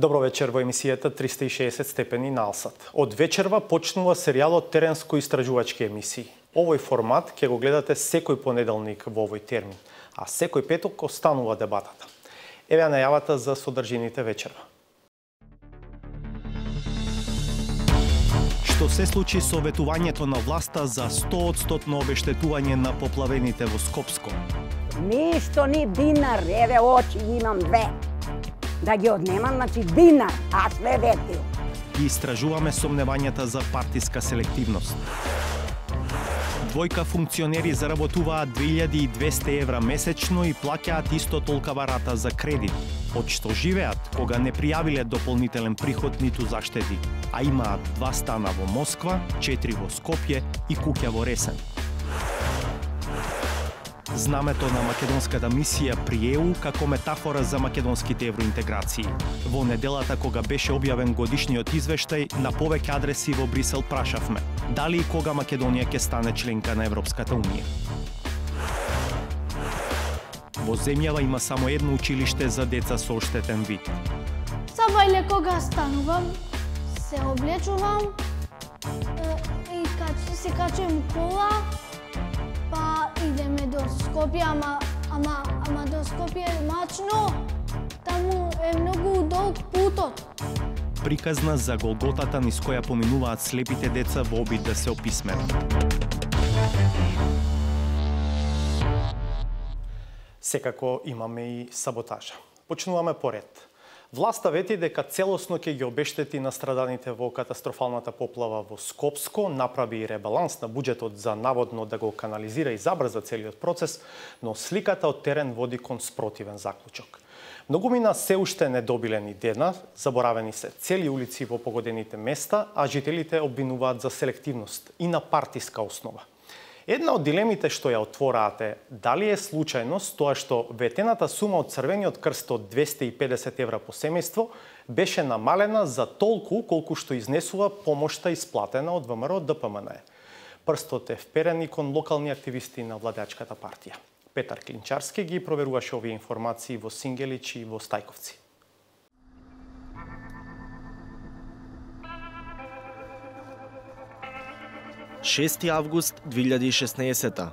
Добро вечер во емисијата 360 степени на Алсат. Од вечерва почнува серијалот теренско-истражувачки емисии. Овој формат ќе го гледате секој понеделник во овој термин, а секој петок останува дебатата. Еве најавата за содржините вечерва. Што се случи со ветувањето на власта за 100% обештетување на поплавените во Скопско? Ништо ни динар, еве очи имам две. Да ги однемам, значи динар, а све ветил. Ги истражуваме сомневањата за партиска селективност. Двојка функционери заработуваат 2200 евра месечно и плаќаат исто толкава рата за кредит, од што живеат кога не пријавиле дополнителен приход ниту заштеди, а имаат 2 стана во Москва, 4 во Скопје и куќа во Ресен. Знамето на македонската мисија при ЕУ како метафора за македонските евроинтеграции. Во неделата кога беше објавен годишниот извештај, на повеќе адреси во Брисел прашавме дали и кога Македонија ќе стане членка на Европската унија. Во земјава има само едно училиште за деца со оштетен вид. Сабајле кога станувам, се облечувам и се качувам кола, па идеме до Скопје, ама до Скопје е мачно. Таму е многу долг путот. Приказна за голготата низ која поминуваат слепите деца во обид да се описменат. Секако имаме и саботажа. Почнуваме поред. Власта вети дека целосно ќе ги обештети настраданите во катастрофалната поплава во Скопско, направи и ребаланс на буџетот за наводно да го канализира и забрза целиот процес, но сликата од терен води кон спротивен заклучок. Многумина се уште не добиле ни дена, заборавени се цели улици во погодените места, а жителите обвинуваат за селективност и на партиска основа. Една од дилемите што ја отвораат е дали е случајност тоа што ветената сума од Црвениот крст од 250 евра по семејство беше намалена за толку колку што изнесува помошта исплатена од ВМРО ДПМН. Прстот е вперен и кон локални активисти на владеачката партија. Петар Клинчарски ги проверуваше овие информации во Сингелич и во Стајковци. Шести август 2016.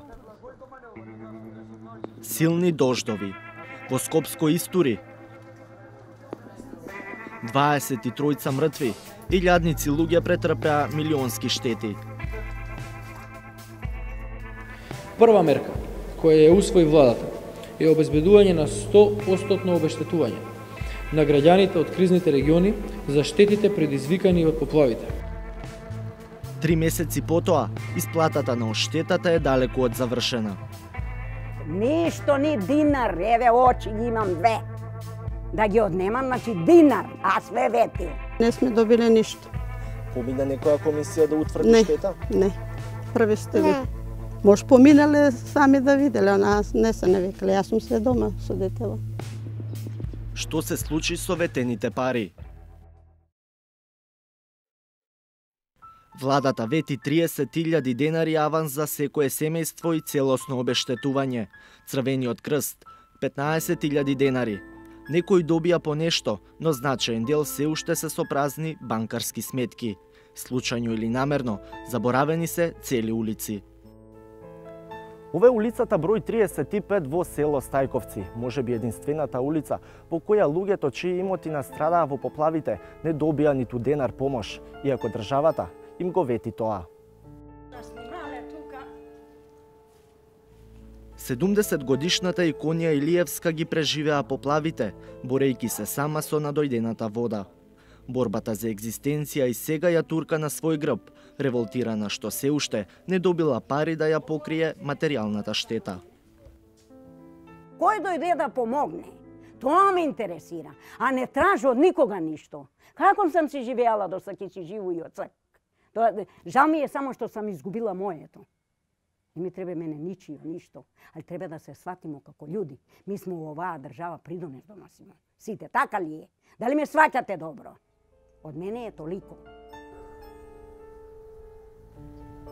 Силни дождови. Во Скопско истури. 23 мртви, илјадници луѓе претрпеа милионски штети. Прва мерка која ја усвои владата е обезбедување на 100% обештетување на граѓаните од кризните региони за штетите предизвикани од поплавите. 3 месеци потоа, исплатата на оштетата е далеку од завршена. Ништо ни динар, еве очи имам две. Да ги однемам, значи динар, а све ветил. Не сме добиле ништо. Помина некоја комисија да утврди штета? Не, први сте ви. Може поминале сами да виделе, а не се не викале, јас сум се дома со детево. Што се случи со ветените пари? Владата вети 30.000 денари аванс за секое семејство и целосно обештетување. Црвениот крст 15.000 денари. Некои добија по нешто, но значаен дел се уште се со празни банкарски сметки. Случајно или намерно, заборавени се цели улици. Ова е улицата број 35 во село Стајковци, можеби единствената улица по која луѓето чии имоти настрадаа во поплавите не добија ниту денар помош, иако државата им го вети тоа. 70-годишната Иконија Илиевска ги преживеа поплавите, борејќи се сама со надојдената вода. Борбата за екзистенција и сега ја турка на свој грб, револтирана што се уште не добила пари да ја покрие материјалната штета. Кој дојде да помогне? Тоа ме интересира, а не тражи од никога ништо. Како сам си живеала до сега ќе си живу и од сега? Жал ми е само што сам изгубила моето. Не ми треба мене ничио, ништо. Ali треба да се сватимо како људи. Ми сме во оваа држава придонес доносимо. Сите, така ли е? Дали ме сваќате добро? Од мене е толико.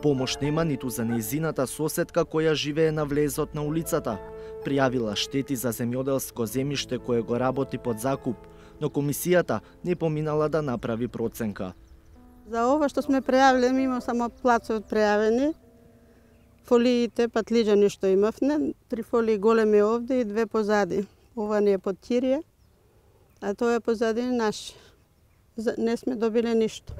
Помош нема ниту за нејзината соседка која живее на влезот на улицата. Пријавила штети за земјоделско земјиште кое го работи под закуп, но комисијата не поминала да направи проценка. За ова што сме прејавили, има само плацови прејавени. Фолиите, патлиџани што имавме, 3 фолии големи овде и 2 позади. Ова не е под Кирија, а тоа е позади наш. Не сме добиле ништо.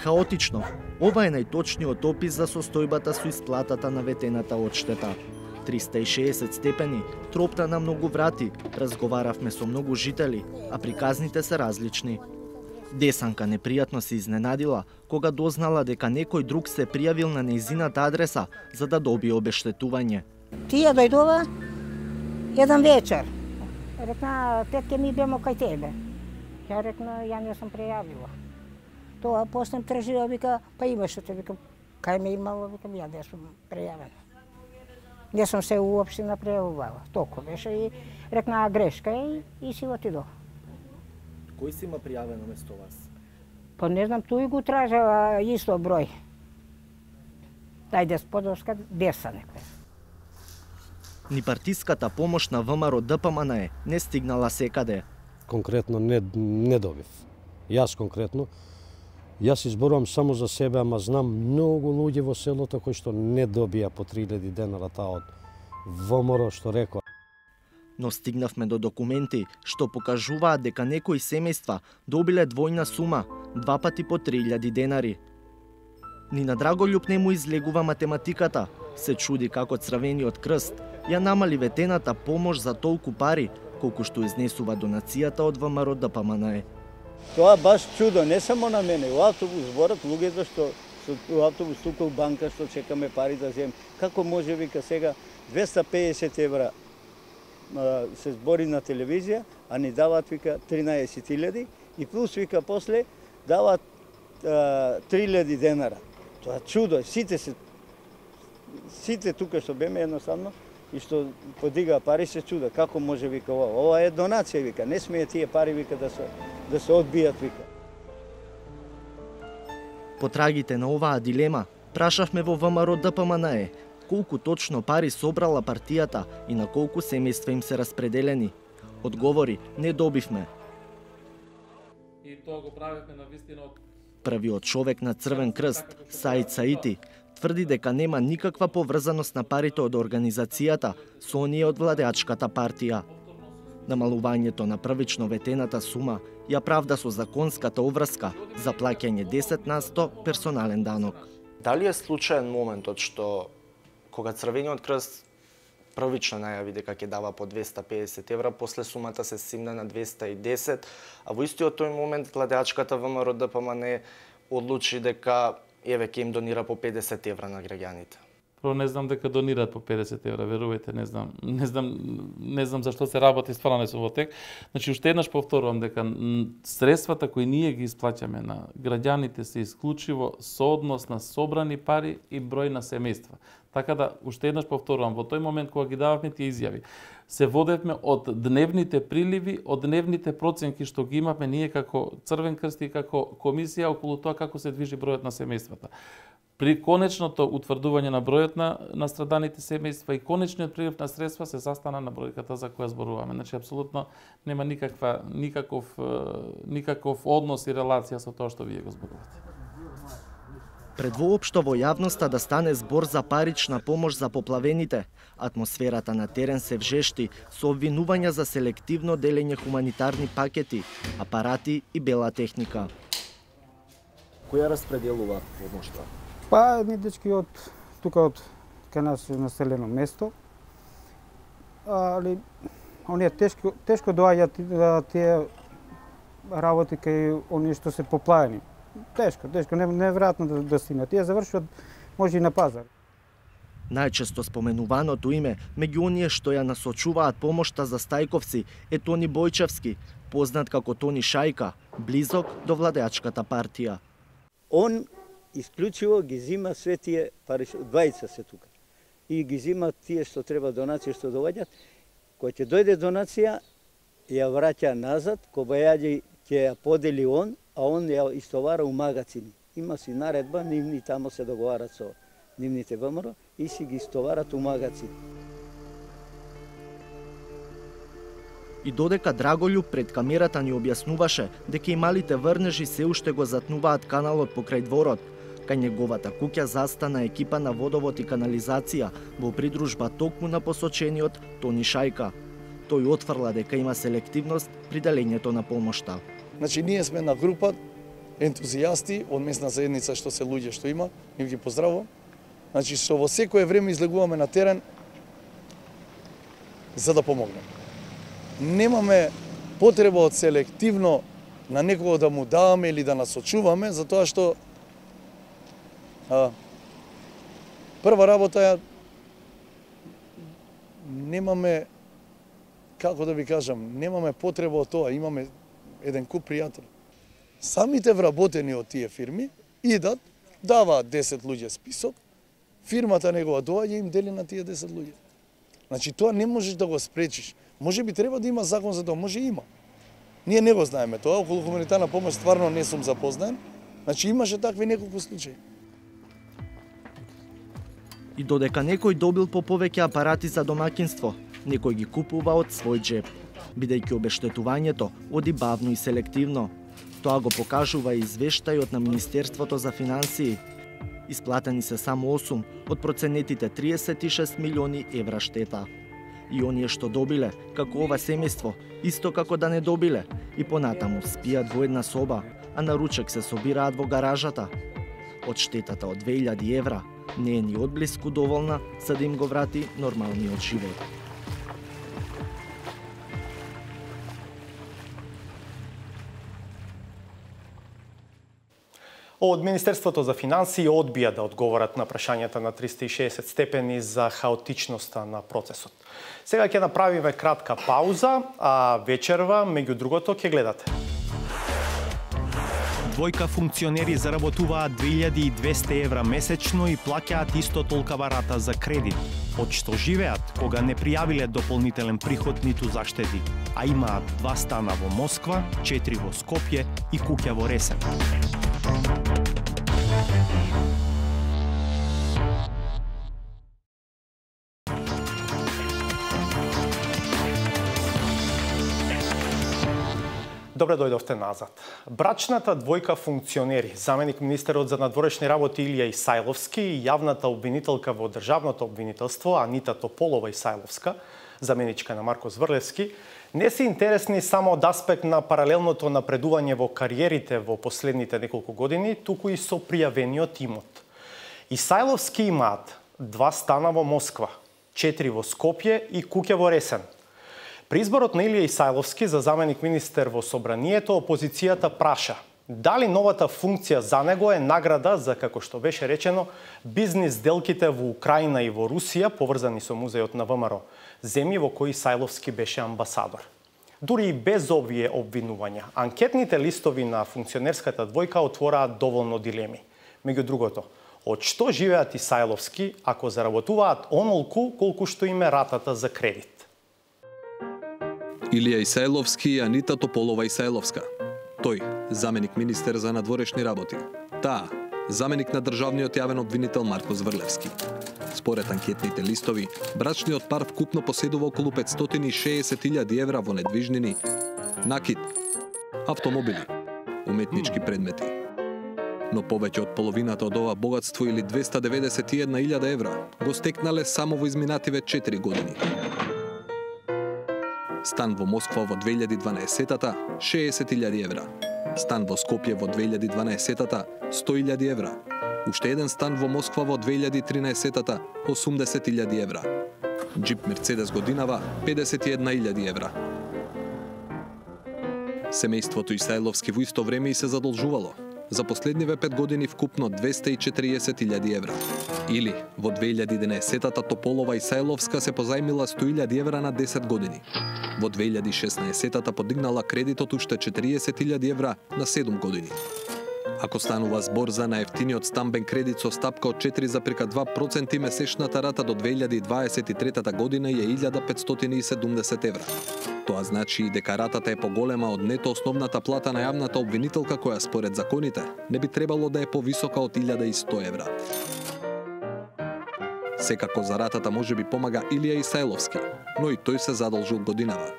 Хаотично. Ова е најточниот опис за состојбата со исплатата на ветената одштета. 360 степени, тропта на многу врати, разговаравме со многу жители, а приказните се различни. Десанка непријатно се изненадила кога дознала дека некој друг се пријавил на нејзината адреса за да добие обештетување. Тие дојдова еден вечер. Рекна, тетке ми бемо кај тебе. Ја рекна, ја не сум прејавила. Тоа после тражила, вика, па имаше те, вика, кај ме имало, вика, ја не сум прејавена. Не сум се уопште напрејавувала. Толку беше и рекна грешка и си отидо. Кој си има пријавено место вас? Па не знам, тој го тражала исто број. Тајде сподовска деса некоја. Ни партиската помош на ВМРО ДПМН не стигнала секаде. Конкретно не добив. Јас конкретно. Јас изборувам само за себе, ама знам многу луѓе во селото кои што не добија по 3000 денара таа од ВМРО што рекоа. Но стигнавме до документи што покажуваат дека некои семејства добиле двојна сума, 2 пати по 3000 денари. Ни на Драголјуб не му излегува математиката, се чуди како Црвениот крст ја намали ветената помош за толку пари, колку што изнесува донацијата од ВМРО ДПМН. Тоа баш чудо, не само на мене, у автобус зборат луѓето што у автобус тука у банка што чекаме пари да земе. Како може, вика, сега 250 евра се збори на телевизија, а ни дават, вика, 13.000 и плюс, вика, после дават 3.000 денара. Тоа чудо, сите тука што беме едноставно и што подига пари се чуда, како може, вика, ова е донација, вика, не смее тие пари, вика, да се одбијат, вика. По трагите на оваа дилема, прашавме во ВМРО ДПМН колку точно пари собрала партијата и на колку семејства им се распределени. Одговори не добивме. И тоа го правевме на вистина од Првиот човек на Црвен крст, Саид Саити, тврди дека нема никаква поврзаност на парите од организацијата со оние од владеачката партија. Намалувањето на првично ветената сума ја правда со законската обврска за плаќање 10% персонален данок. Дали е случаен моментот што кога Црвениот крст првично најави дека ќе дава по 250 евра, после сумата се симна на 210, а во истиот тој момент владеачката ВМРО ДПМН одлучи дека еве ќе им донира по 50 евра на граѓаните. Прво не знам дека донираат по 50 евра, верувајте, не знам зашто се работи, стварно не сум во тек. Значи, уште еднаш повторувам дека средствата кои ние ги исплаќаме на граѓаните се исклучиво сооднос на собрани пари и број на семејства. Така да, уште еднаш повторувам, во тој момент кога ги дававме тие изјави, се водевме од дневните приливи, од дневните проценки што ги имавме ние како Црвен крст и како комисија околу тоа како се движи бројот на семејствата. При конечното утврдување на бројот на страданите семејства и конечниот прилив на средства се застана на бројката за која зборуваме. Значи, апсолутно нема никаков однос и релација со тоа што вие го зборувате. Пред воопшто во јавноста да стане збор за парична помош за поплавените, атмосферата на терен се вжешти со обвинувања за селективно делење хуманитарни пакети, апарати и бела техника. Која распределува помошта? Па, едни дечки од тука од кај нас населено место, али оние тешко доаѓаат тие работи кај оние што се поплавени. Тешко, неверојатно да стигнат. Тие завршуваат може и на пазар. Најчесто споменуваното име меѓу оние што ја насочуваат помошта за стајковци е Тони Бојчевски, познат како Тони Шајка, близок до владеачката партија. Он исклучиво ги зима све тие пари, двајца се тука. И ги зима тие што треба донација што доаѓаат. Кој ќе дојде донација, ја враќа назад, кога ќе ја подели он, а он ја истовара у магазини. Има си наредба, нивни тамо се договарат со нивните ВМРО и си ги истоварат у магазини. И додека Драголюб пред камерата ни објаснуваше дека и малите врнежи се уште го затнуваат каналот покрај дворот, кај неговата куќа застана екипа на водовод и канализација во придружба токму на посочениот Тони Шајка. Тој отфрла дека има селективност при делењето на помошта. Значи, ние сме на група ентузијасти од местна заедница што се луѓе што има, и ги поздравувам. Значи, што во секое време излегуваме на терен за да помогнеме. Немаме потреба од селективно на некого да му даваме или да насочуваме, затоа што прва работа е немаме, како да ви кажам, немаме потреба од тоа, имаме еден куп пријатели. Самите вработени од тие фирми идат, даваат 10 луѓе список, фирмата негова доаѓа и им дели на тие 10 луѓе. Значи, тоа не можеш да го спречиш. Може би треба да има закон за тоа, може и има. Ние не го знаеме тоа, околу хуманитарна помош стварно не сум запознаен. Значи, имаше такви неколку случаи. И додека некој добил по повеќе апарати за домаќинство, некој ги купува од свој джеб, бидејќи обештетувањето оди бавно и селективно. Тоа го покажува и извештајот на Министерството за финансии. Исплатени се само 8 од проценетите 36 милиони евра штета. И оние што добиле, како ова семејство, исто како да не добиле, и понатаму спијат во една соба, а на ручек се собираат во гаражата. Од штетата од 2000 евра не е ни одблиску доволна за да им го врати нормалниот живот. Од Министерството за финансии одбија да одговорат на прашањата на 360 степени за хаотичноста на процесот. Сега ќе направиме кратка пауза, а вечерва, меѓу другото, ќе гледате. Двојка функционери заработуваат 2200 евра месечно и плаќаат исто толкава рата за кредит, од што живеат кога не пријавиле дополнителен приход ниту заштеди, а имаат 2 стана во Москва, 4 во Скопје и куќа во Ресен. Добре дојдовте назад. Брачната двојка функционери, заменик министерот за надворешни работи Илија Исајловски и јавната обвинителка во државното обвинителство Анита Тополова Исајловска, заменичка на Марко Зврлевски, не се интересни само од аспект на паралелното напредување во кариерите во последните неколку години, туку и со пријавениот имот. Исајловски имаат 2 стана во Москва, 4 во Скопје и куќа во Ресен. При изборот на Илија Исајловски за заменик министер во собранието, опозицијата праша дали новата функција за него е награда за, како што беше речено, бизнис делките во Украина и во Русија, поврзани со музејот на ВМРО, земји во кои Исајловски беше амбасадор. Дури и без овие обвинувања, анкетните листови на функционерската двојка отвораат доволно дилеми. Меѓу другото, од што живеат Исајловски ако заработуваат онолку колку што им е ратата за кредит? Илија Исајловски и Анита Тополова Исајловска. Тој, заменик министер за надворешни работи. Таа, заменик на државниот јавен обвинител Марко Зврлевски. Според анкетните листови, брачниот пар вкупно поседува околу 560.000 евра во недвижнини, накид, автомобили, уметнички предмети. Но повеќе од половината од ова богатство или 291.000 евра го стекнале само во изминативе 4 години. Стан во Москва во 2012-та 60.000 евра. Стан во Скопје во 2012-та 100.000 евра. Уште еден стан во Москва во 2013-та 80.000 евра. Джип Мерцедес годинава 51.000 евра. Семејството Исајловски во исто време и се задолжувало. За последниве 5 години вкупно 240.000 евра. Или во 2011-та Тополова Исајловска се позајмила 100.000 евра на 10 години. Во 2016-та подигнала кредитот уште 40.000 евра на 7 години. Ако станува збор за најефтиниот стамбен кредит со стапка од 4,2% месечната рата до 2023 година е 1.570 евра. Тоа значи и дека ратата е поголема од нето основната плата на јавната обвинителка која според законите не би требало да е повисока од 1.100 евра. Секако за ратата може би помага Илија Исајловски, но и тој се задолжил годинава.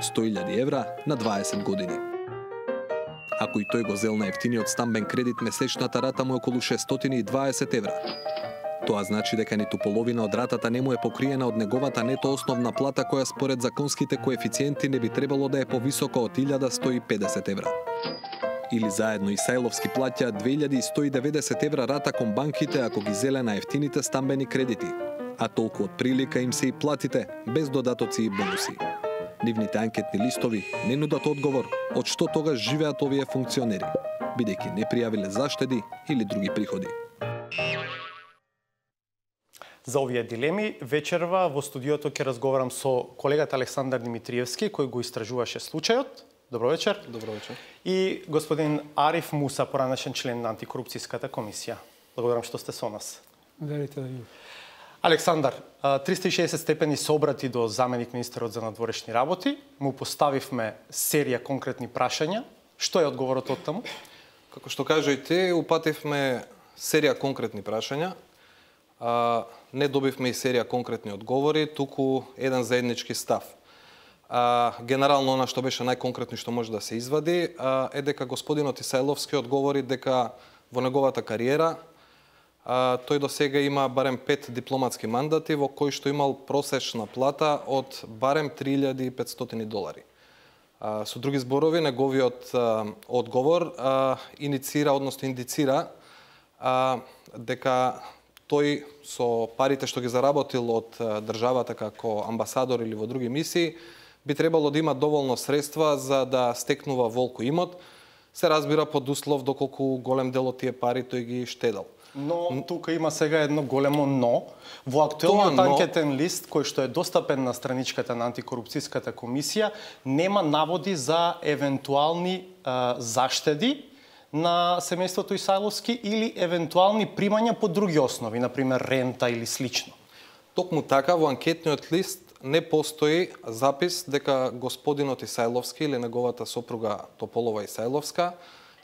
100.000 евра на 20 години. Ако и тој го зел на ефтиниот стамбен кредит, месечната рата му е околу 620 евра. Тоа значи дека ниту половина од ратата не му е покриена од неговата нето основна плата, која според законските коефициенти не би требало да е повисока од 1150 евра. Или заедно Исаиловски плаќа 2190 евра рата кон банките ако ги зеле на ефтините стамбени кредити, а толку од прилика им се и платите, без додатоци и бонуси. Нивните анкетни листови не нудат одговор од што тогаш живеат овие функционери, бидејќи не пријавиле заштеди или други приходи. За овие дилеми вечерва во студиото ќе разговарам со колегата Александар Димитриевски, кој го истражуваше случајот. Добро вечер. Добро вечер. И господин Ариф Муса, поранешен член на антикорупцијската комисија. Благодарам што сте со нас. Верите да ви. Александар, 360 степени се обрати до заменик министерот за надворешни работи. Му поставивме серија конкретни прашања. Што е одговорот од таму? Како што кажете, упативме серија конкретни прашања. Не добивме и серија конкретни одговори, туку еден заеднички став. Генерално, она што беше најконкретно што може да се извади е дека господинот Исаиловски одговори дека во неговата кариера тој до сега има барем 5 дипломатски мандати во кои што имал просечна плата од барем 3500 долари. Со други зборови, неговиот одговор иницира, односно индицира дека тој со парите што ги заработил од државата како амбасадор или во други мисии би требало да има доволно средства за да стекнува волку имот. Се разбира под услов доколку голем дел од тие пари тој ги штедал. Но тука има сега едно големо но. Во актуелниот анкетен лист, кој што е достапен на страничката на антикорупцијската комисија, нема наводи за евентуални заштеди на семејството Исаиловски или евентуални примања по други основи, например рента или слично. Токму така, во анкетниот лист не постои запис дека господинот Исаиловски или неговата сопруга Тополова Исаиловска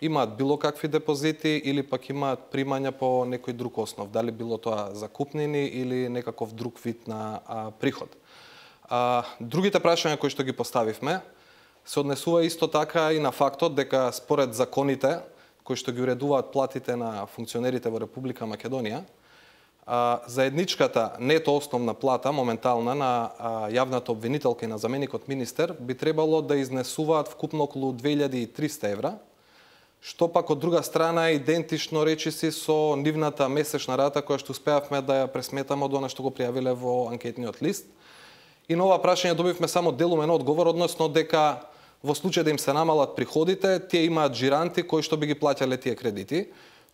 имаат било какви депозити или пак имаат примања по некој друг основ, дали било тоа закупнини или некаков друг вид на приход. Другите прашања кои што ги поставивме се однесува исто така и на фактот дека според законите кои што ги уредуваат платите на функционерите во Република Македонија, заедничката нето основна плата моментална на јавната обвинителка и на заменикот министер би требало да изнесуваат вкупно околу 2300 евра, што пак од друга страна е идентично речиси со нивната месечна рата која што успеавме да ја пресметаме од она што го пријавиле во анкетниот лист. И на ова прашање добивме само делумен одговор, односно дека во случај да им се намалат приходите, тие имаат жиранти кои што би ги плаќале тие кредити,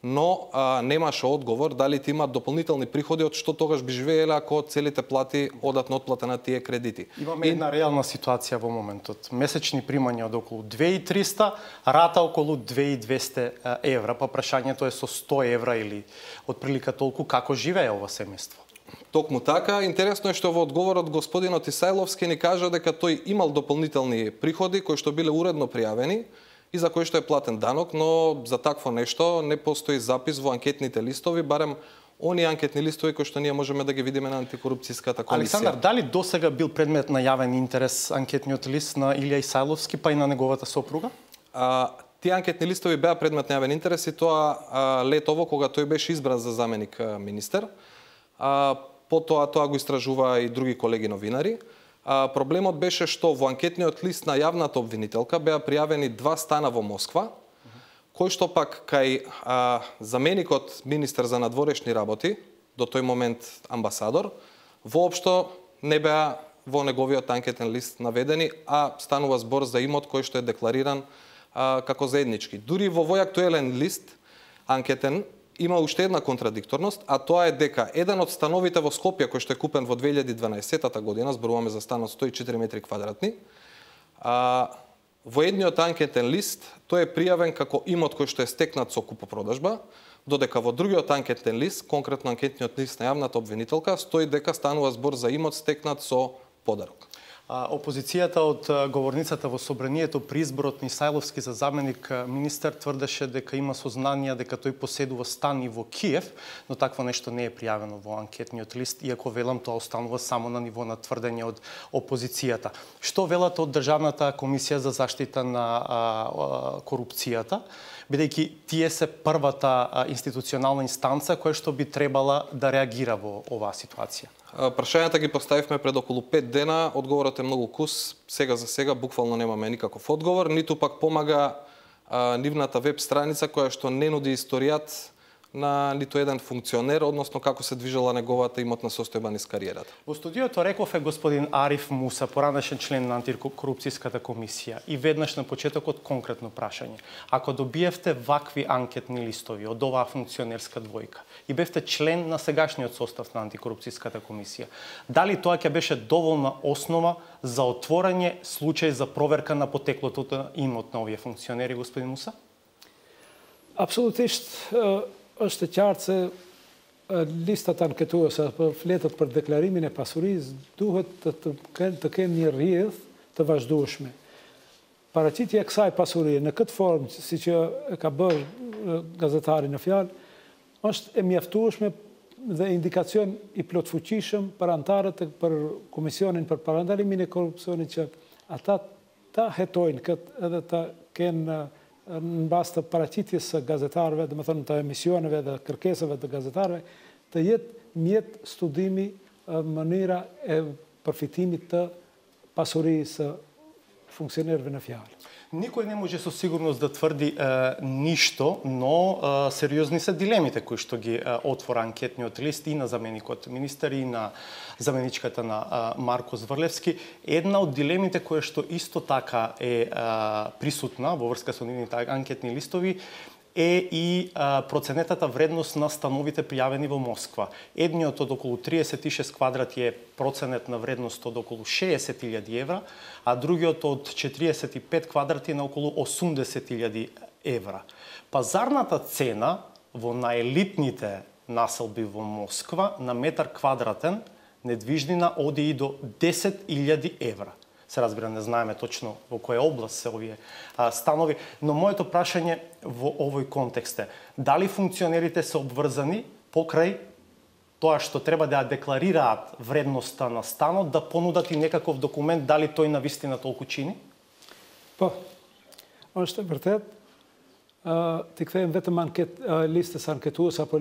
но немаше одговор дали ти имаат дополнителни приходи од што тогаш би живееле ако целите плати одат на отплата на тие кредити. Имаме една реална ситуација во моментот. Месечни примања од околу 2300, рата околу 2200 евра, па прашањето е со 100 евра или отприлика толку како живее ова семејство. Токму така, интересно е што во одговорот господинот Исаиловски ни кажа дека тој имал дополнителни приходи кои што биле уредно пријавени и за кој што е платен данок, но за такво нешто не постои запис во анкетните листови, барем оние анкетни листови кои што ние можеме да ги видиме на антикорупцијската комисија. Александар, дали досега бил предмет на јавен интерес анкетниот лист на Илија Исаиловски, па и на неговата сопруга? Тие анкетни листови беа предмет на јавен интерес и тоа летово кога тој беше избран за заменик министер. Потоа тоа го истражува и други колеги новинари. Проблемот беше што во анкетниот лист на јавната обвинителка беа пријавени 2 стана во Москва, кој што пак кај заменикот министер за надворешни работи, до тој момент амбасадор, воопшто не беа во неговиот анкетен лист наведени, а станува збор за имот кој што е деклариран како заеднички. Дури во овој актуелен лист анкетен има уште една контрадикторност, а тоа е дека еден од становите во Скопје кој што е купен во 2012 година, зборуваме за станот 104 метри квадратни, во едниот анкетен лист тој е пријавен како имот кој што е стекнат со купопродажба, додека во другиот анкетен лист, конкретно анкетниот лист на јавната обвинителка, стои дека станува збор за имот стекнат со подарок. Опозицијата од говорницата во собранието при изборот на Исајловски за заменик министер тврдеше дека има сознанија дека тој поседува стан и во Киев, но такво нешто не е пријавено во анкетниот лист, иако велам тоа останува само на ниво на тврдење од опозицијата. Што велат од Државната комисија за заштита на корупцијата, бидејќи тие се првата институционална инстанца која што би требала да реагира во оваа ситуација? Прашањата ги поставивме пред околу 5 дена, одговорот е многу кус, сега за сега буквално немаме никаков одговор, ниту пак помага нивната веб страница која што не нуди историјат на ниту еден функционер, односно како се движела неговата имотна состојба низ кариерата. Во студиото реков е господин Ариф Муса, поранешен член на антикорупцијската комисија, и веднаш на почетокот конкретно прашање. Ако добиевте вакви анкетни листови од оваа функционерска двојка и бевте член на сегашниот состав на антикорупцијската комисија, дали тоа ќе беше доволна основа за отворање случај за проверка на потеклото на имот на овие функционери, господин Муса? Absolutisht është e qartë se listat anketuese apo fletët për deklarimin e pasurisë duhet të kenë një rrjedhë të vazhdueshme. Paraqitja e kësaj pasurie në këtë formë, siç e ka bërë gazetari në fjalë, është e mjaftueshme dhe indikacion i plotfuqishëm për anëtarët e për Komisionin për Parandalimin e Korrupsionit që ata ta hetojnë këtë edhe ta kenë në bazë të paraqitjes së gazetarëve, domethënë të emisioneve dhe kërkesave të gazetarëve, të jetë mjet studimi mënyra e përfitimit të pasurisë së funksionerëve në fjalë. Никој не може со сигурност да тврди ништо, но сериозни се дилемите кои што ги отвора анкетниот лист и на заменикот министер и на заменичката на Марко Зврлевски. Една од дилемите која што исто така е присутна во врска со нивните анкетни листови е и проценетата вредност на становите пријавени во Москва. Едниот од околу 36 квадрати е проценет на вредност од околу 60.000 евра, а другиот од 45 квадрати на околу 80.000 евра. Пазарната цена во наелитните населби во Москва на метар квадратен недвижнина оди и до 10.000 евра. Се разбира, не знаеме точно во која област се овие станови, но моето прашање во овој контекст е дали функционерите се обврзани покрај тоа што треба да ја декларираат вредноста на станот, да понудат и некаков документ, дали тој навистина толку чини? Po, është e vërtet. Të kthejmë vetëm listës anketuese apo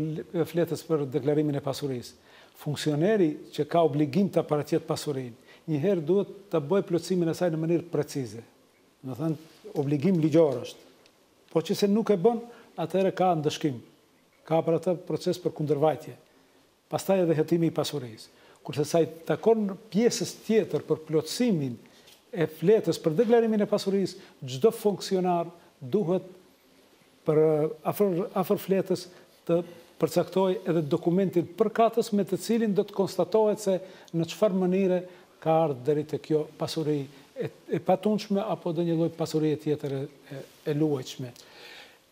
fletës për deklarimin e pasurisë. Funksioneri që ka obligim të paraqet pasurinë, njëherë duhet të bëj plotësimin e saj në mënyrë precize. Do thënë, obligim ligjor është. Po që se nuk e bën, atëherë ka ndëshkim. Ka për atë proces për kundërvajtje. Pastaj edhe hetimi i pasurisë. Kurse sa i takon pjesës tjetër për plotësimin e fletës për deklarimin e pasurisë, çdo funksionar duhet për afër fletës të përcaktoj edhe dokumentin përkatës me të cilin do të konstatohet se në çfarë mënyre ka ardhur deri te kjo pasuri e patundshme apo do një lloj pasurie tjetër e luajtshme.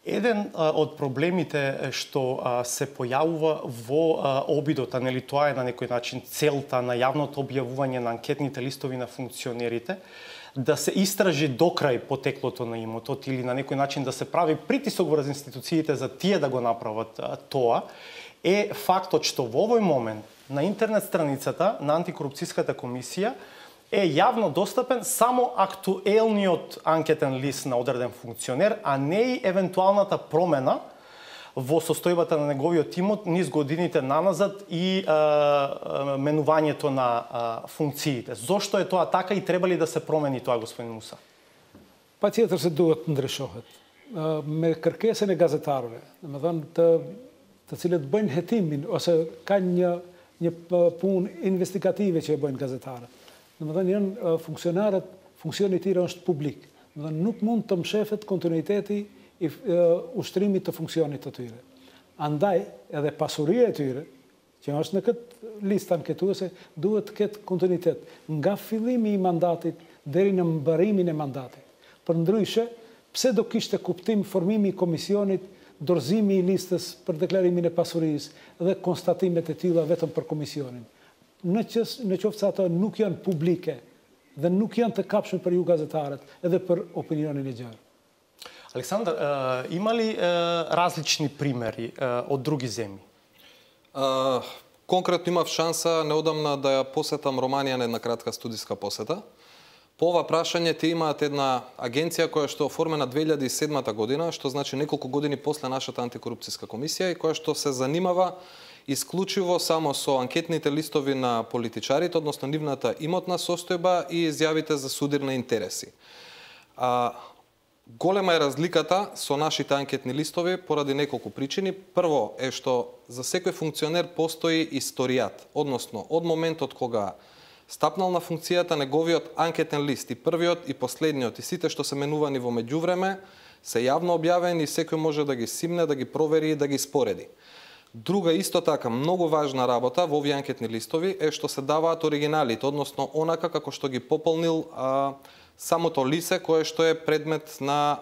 Еден од проблемите што се појавува во обидот, нели тоа е на некој начин целта на јавното објавување на анкетните листови на функционерите, да се истражи докрај потеклото на имотот или на некој начин да се прави притисок врз институциите за тие да го направат тоа, е фактот што во овој момент на интернет страницата на антикорупцијската комисија е јавно достапен само актуелниот анкетен лист на одреден функционер, а не и евентуалната промена во состојбата на неговиот имот низ годините наназад и менувањето на функциите. Зошто е тоа така и треба ли да се промени тоа, господин Муса? Patjetër se duhet të ndryshohet. Me kërkesën e gazetarëve, domethënë të cilët bëjnë hetimin ose kanë një punë investigative që e bëjnë gazetarët. Domethënë janë funksionarët, funksioni i tyre është publik. Domethënë nuk mund të mshefet kontinuiteti i ushtrimit të funksionit të tyre. Andaj edhe pasuria e tyre, që është në këtë listë anketuese, duhet të ketë kontinuitet nga fillimi i mandatit deri në mbarimin e mandatit. Përndryshe, pse do kishte kuptim formimi i komisionit, dorëzimi i listës për deklarimin e pasurisë dhe konstatimet e tilla vetëm për komisionin. Në qoftë se ato nuk janë publike, dhe nuk janë të kapshme për ju gazetarët, edhe për opinionin e gjerë. Александър, има ли различни примери од други земји? Конкретно имав шанса неодамна да ја посетам Романија на една кратка студиска посета. По ова прашање те имаат една агенција која што е оформена 2007 година, што значи неколку години после нашата антикорупцијска комисија и која што се занимава исклучиво само со анкетните листови на политичарите, односно нивната имотна состојба и изјавите за судирни интереси. Голема е разликата со нашите анкетни листови поради неколку причини. Прво е што за секој функционер постои историјат, односно од моментот кога стапнал на функцијата, неговиот анкетен лист и првиот и последниот и сите што се менувани во меѓувреме се јавно објавени и секој може да ги симне, да ги провери и да ги спореди. Друга исто така многу важна работа во овие анкетни листови е што се даваат оригиналите, односно онака како што ги пополнил самото лице кое што е предмет на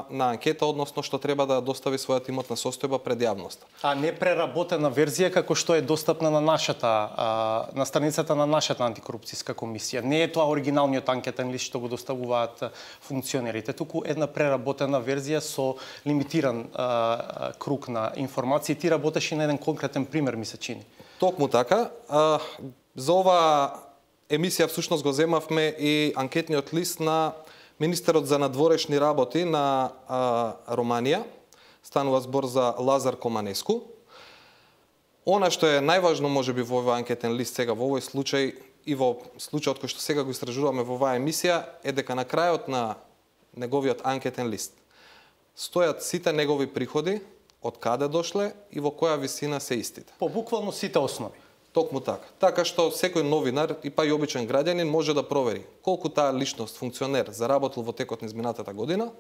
анкета, односно што треба да достави својата имотна состојба пред јавноста. А не преработена верзија како што е достапна на на страницата на нашата антикорупцијска комисија. Не е тоа оригиналниот анкетен лист што го доставуваат функционерите, туку една преработена верзија со лимитиран круг на информации. Ти работеше на еден конкретен пример, ми се чини. Токму така. За ова емисија всушност го земавме и анкетниот лист на министерот за надворешни работи на Романија. Станува збор за Лазар Команеску. Она што е најважно можеби во овој анкетен лист сега во овој случај и во случајот кој што сега го истражуваме во оваа емисија е дека на крајот на неговиот анкетен лист стојат сите негови приходи, од каде дошле и во која висина се истите. По буквално сите основи. Токму така. Така што секој новинар и па и обичен граѓанин може да провери колку таа личност, функционер, заработил во текот на изминатата година,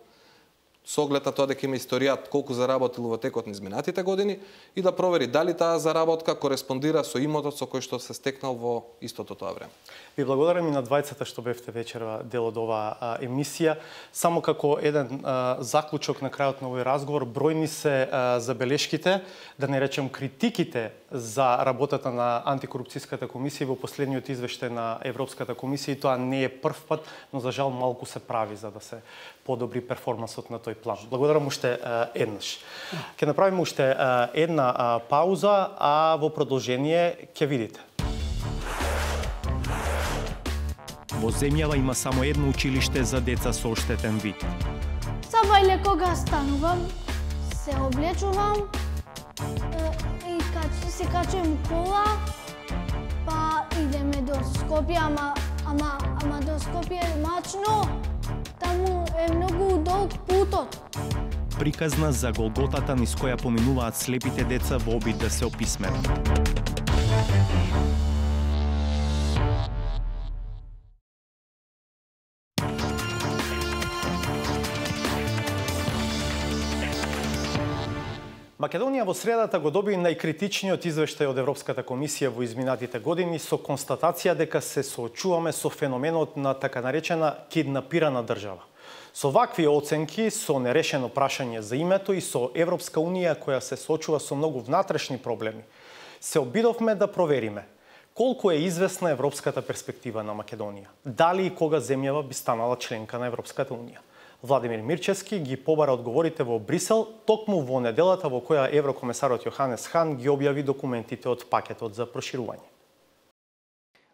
со оглед на тоа дека има историјат колку заработил во текот на изминатите години и да провери дали таа заработка кореспондира со имотот со кој што се стекнал во истото тоа време. Ви благодарам и на двајцата што бевте вечера дел од оваа емисија. Само како еден заклучок на крајот на овој разговор, бројни се забелешките, да не речем критиките за работата на антикорупцијската комисија во последниот извештај на Европската комисија, и тоа не е прв пат, но за жал малку се прави за да се подобри перформансот на тој план. Благодарам уште еднаш. Ќе направиме уште една пауза, а во продолжение ќе видите. Во земјава има само едно училиште за деца со оштетен вид. Сабајле кога станувам, се облечувам и се качувам кола, па идеме до Скопје, ама до Скопје е мачно, таму е многу долг путот. Приказна за голготата низ која поминуваат слепите деца во обид да се описменат. Македонија во средата го доби најкритичниот извештај од Европската комисија во изминатите години со констатација дека се соочуваме со феноменот на така наречена киднапирана држава. Со вакви оценки, со нерешено прашање за името и со Европска Унија која се соочува со многу внатрешни проблеми, се обидовме да провериме колку е известна европската перспектива на Македонија, дали и кога земјава би станала членка на Европската Унија. Владимир Мирчевски ги побара одговорите во Брисел токму во неделата во која еврокомесарот Јоханес Хан ги објави документите од пакетот за проширување.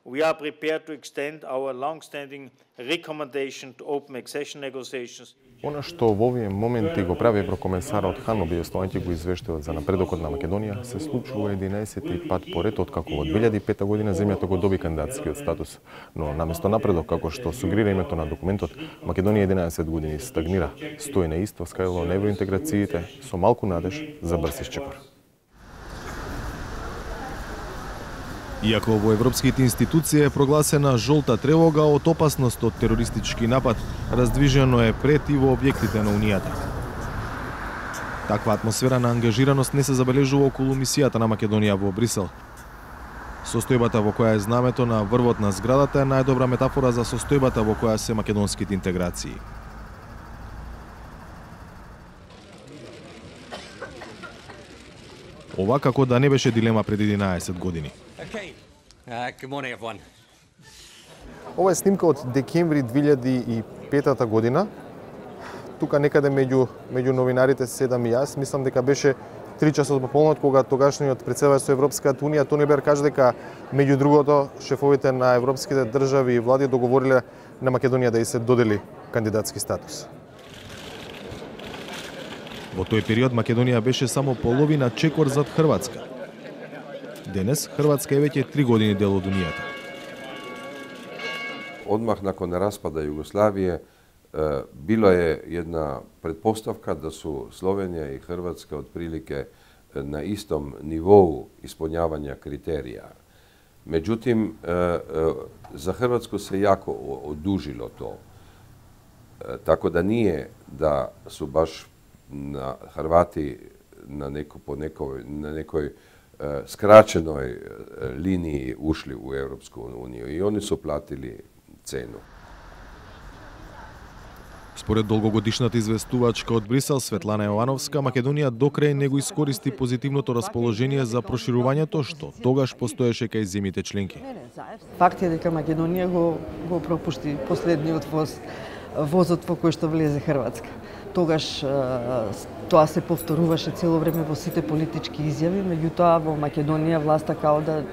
We are prepared to extend our long-standing recommendation to open accession negotiations. Она што во овие моменти го прави еврокомесарот Хан објавувајќи го извештајот за напредокот на Македонија, се случува 11-ти пат поред откако во 2005 година земјата го доби кандидатскиот статус. Но наместо напредок, како што сугерира името на документот, Македонија 11 години стагнира, стои на исто скајло на евроинтеграциите со малку надеж за брз исчепар. Иако во европските институции е прогласена жолта тревога од опасност од терористички напад, раздвижено е пред и во објектите на Унијата. Таква атмосфера на ангажираност не се забележува околу мисијата на Македонија во Брисел. Состојбата во која е знамето на врвот на зградата е најдобра метафора за состојбата во која се македонските интеграции. Ова како да не беше дилема пред 11 години. Okay. Good morning, everyone. Ова е снимка од декември 2005 година. Тука некаде меѓу новинарите седам и јас. Мислам дека беше 3 часот пополнот кога тогашниот председател со Европската унија Тони Блер кажа дека меѓу другото шефовите на европските држави и влади договориле на Македонија да и се додели кандидатски статус. Во тој период Македонија беше само половина чекор зад Хрватска. Денес Хрватска е веќе 3 години дел од Унијата. Odmah nakon raspada Jugoslavije bila je jedna pretpostavka da su Slovenija i Hrvatska otprilike na istom nivou ispunjavanja kriterija. Međutim, za Hrvatsku se jako odužilo to. Tako da nije da su baš Hrvati na nekoj skraćenoj liniji ušli u Europsku uniju i oni su platili cenu. Според долгогодишната известувачка од Брисел Светлана Јовановска, Македонија до крај не го искористи позитивното расположение за проширувањето што тогаш постоеше кај земјите членки. Факт е дека Македонија го пропушти последниот возот во кој што влезе Хрватска. Тогаш тоа се повторуваше цело време во сите политички изјави, меѓутоа во Македонија власта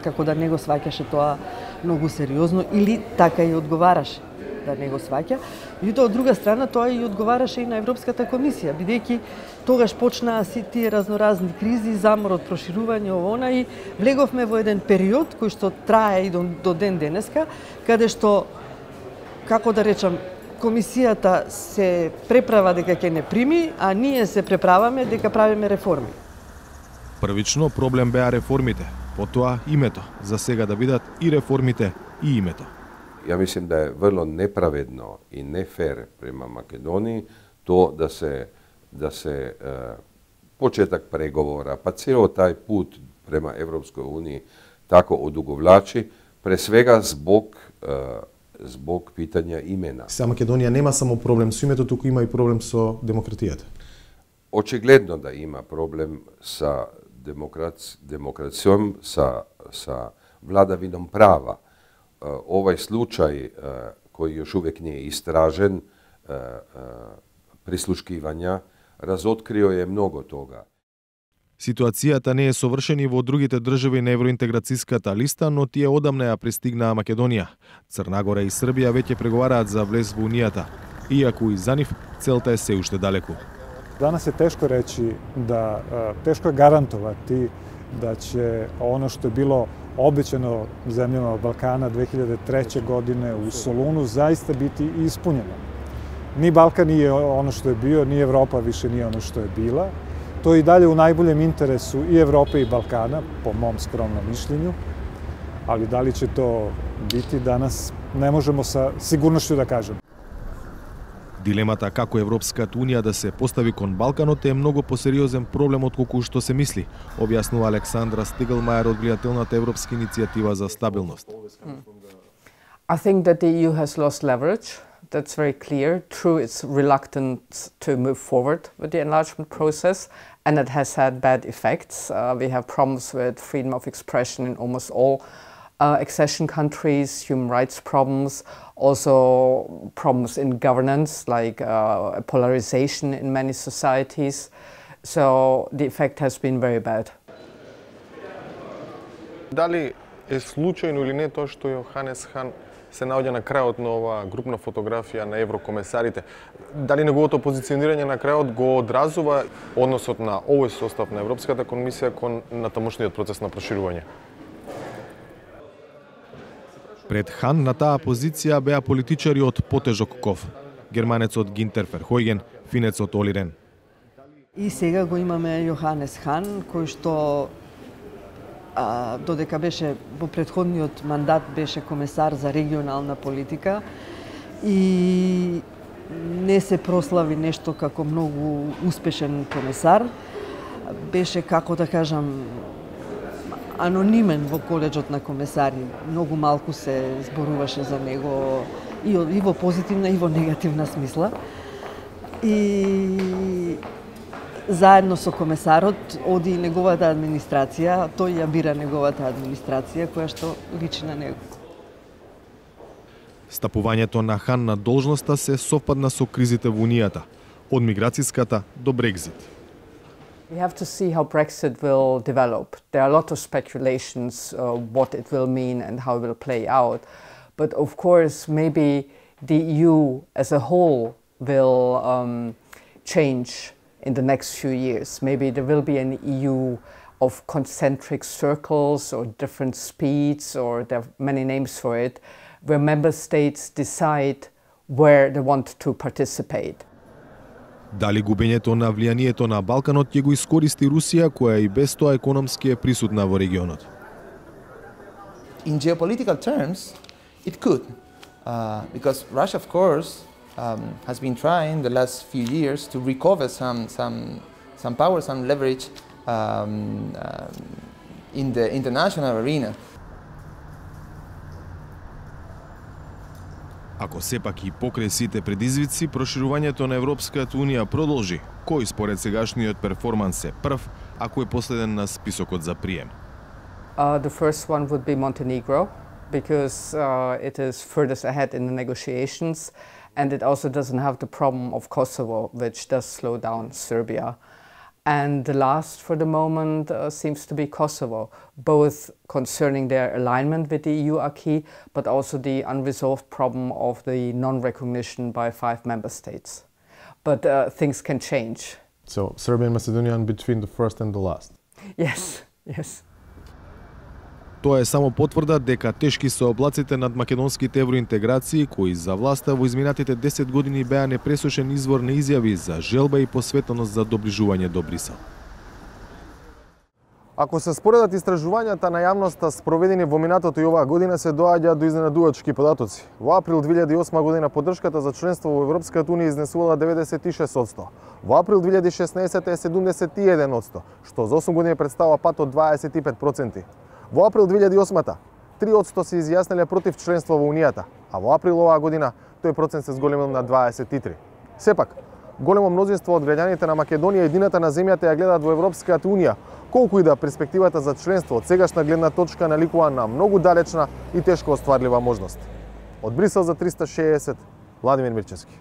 како да не го сваќаше тоа многу сериозно или така и одговараше да не го сваќа. Меѓутоа од друга страна тоа и одговараше и на Европската комисија, бидејќи тогаш почнаа сите тие разноразни кризи, заморот, проширување, она и влеговме во еден период кој што трае и до ден денеска, каде што, како да речам, комисијата се преправа дека ќе не прими, а ние се преправаме дека правиме реформи. Првично проблем беа реформите, потоа името, за сега да бидат и реформите и името. Ja mislim da je vrlo nepravedno i nefer prema Makedoniji to da se početak pregovora, pa cijelo taj put prema Evropskoj uniji tako odugovlači, pre svega zbog pitanja imena. Са Македонија нема само проблем со името, туку има и проблем со демократијата. Očigledno da ima problem sa demokracijom, sa vladavinom prava. Ovaj slučaj koji još uvijek nije istražen, prisluškivanja, razotkrio je mnogo toga. Ситуацијата не е совршена во другите држави на евроинтеграцијската листа, но тие одамна ја пристигнаа Македонија. Црна Гора и Србија веќе преговараат за влез во Унијата, иако и за нив целта е се уште далеку. Danas je teško reći teško je garantovati da će ono što je bilo obećano zemljama Balkana 2003. godine u Solunu zaista biti ispunjeno. Ni Balkan nije ono što je bio, ni Evropa više nije ono što je bila. To je i dalje u najboljem interesu i Evrope i Balkana, po mom skromnom mišljenju, ali da li će to biti danas, ne možemo sa sigurnošću da kažemo. Дилемата како Европската Унија да се постави кон Балканот е многу посериозен проблем отколку што се мисли, објаснува Александра Стиглмајер од влијателната Европска иницијатива за стабилност. I think that the EU has lost leverage. That's very clear through its reluctance to move forward with the enlargement process, and it has had bad effects. We have problems with freedom of expression in almost all accession countries, human rights problems, also problems in governance, like polarization in many societies. So the effect has been very bad. Дали е случајно или не тоа што Јоханес Хан се наоѓа на крајот на оваа групна фотографија на еврокомесарите? Дали неговото позиционирање на крајот го одразува односот на овој состав на Европската комисија кон натамошниот процес на проширување? Пред Хан на таа позиција беа политичари од потежок ков. Германецот Гинтер Ферхојген, финецот Оли Рен. И сега го имаме Јоханес Хан, кој што додека беше во претходниот мандат беше комесар за регионална политика и не се прослави нешто како многу успешен комесар. Беше, како да кажам, анонимен во коледжот на комесари. Многу малку се зборуваше за него и во позитивна и во негативна смисла. И заедно со комесарот оди и неговата администрација, тој ја бира неговата администрација која што личи на него. Стапувањето на Хан на должноста се совпадна со кризите во Унијата, од миграцијската до Брекзит. We have to see how Brexit will develop. There are a lot of speculations what it will mean and how it will play out. But of course, maybe the EU as a whole will change in the next few years. Maybe there will be an EU of concentric circles or different speeds, or there are many names for it, where member states decide where they want to participate. Дали губењето на влијанието на Балканот ќе го искористи Русија, која и без тоа економски е присутна во регионот? In geopolitical terms, it could, because Russia, of course, has been trying the last few years to recover some power, some leverage in the international arena. Ако сепак и покрај сите предизвици, проширувањето на Европската Унија продолжи, кој според сегашниот перформанс е прв, ако е последен на списокот за прием? The first one would be Montenegro, because it is furthest ahead in the negotiations, and it also doesn't have the problem of Kosovo, which does slow down Serbia. And the last for the moment seems to be Kosovo, both concerning their alignment with the EU acquis, but also the unresolved problem of the non-recognition by 5 member states. But things can change. So Serbia and Macedonia in between the first and the last? Yes, yes. Тоа е само потврда дека тешки се облаците над македонските евроинтеграции, кои за власта во изминатите 10 години беа непресушен извор на изјави за желба и посветеност за доближување до Брисел. Ако се споредат истражувањата на јавноста спроведени во минатото и оваа година, се доаѓа до изненадувачки податоци. Во април 2008 година поддршката за членство во Европската Унија изнесувала 96%. Во април 2016 е 71%, што за 8 години представува пат од 25%. Во април 2008-та 3% се изјасниле против членство во Унијата, а во април оваа година тој процент се зголемил на 23%. Сепак, големо мнозинство од граѓаните на Македонија и едината на земјата ја гледаат во Европската Унија, колку и да перспективата за членство од сегашна гледна точка наликува на многу далечна и тешко остварлива можност. Од Брисел за 360, Владимир Мирчевски.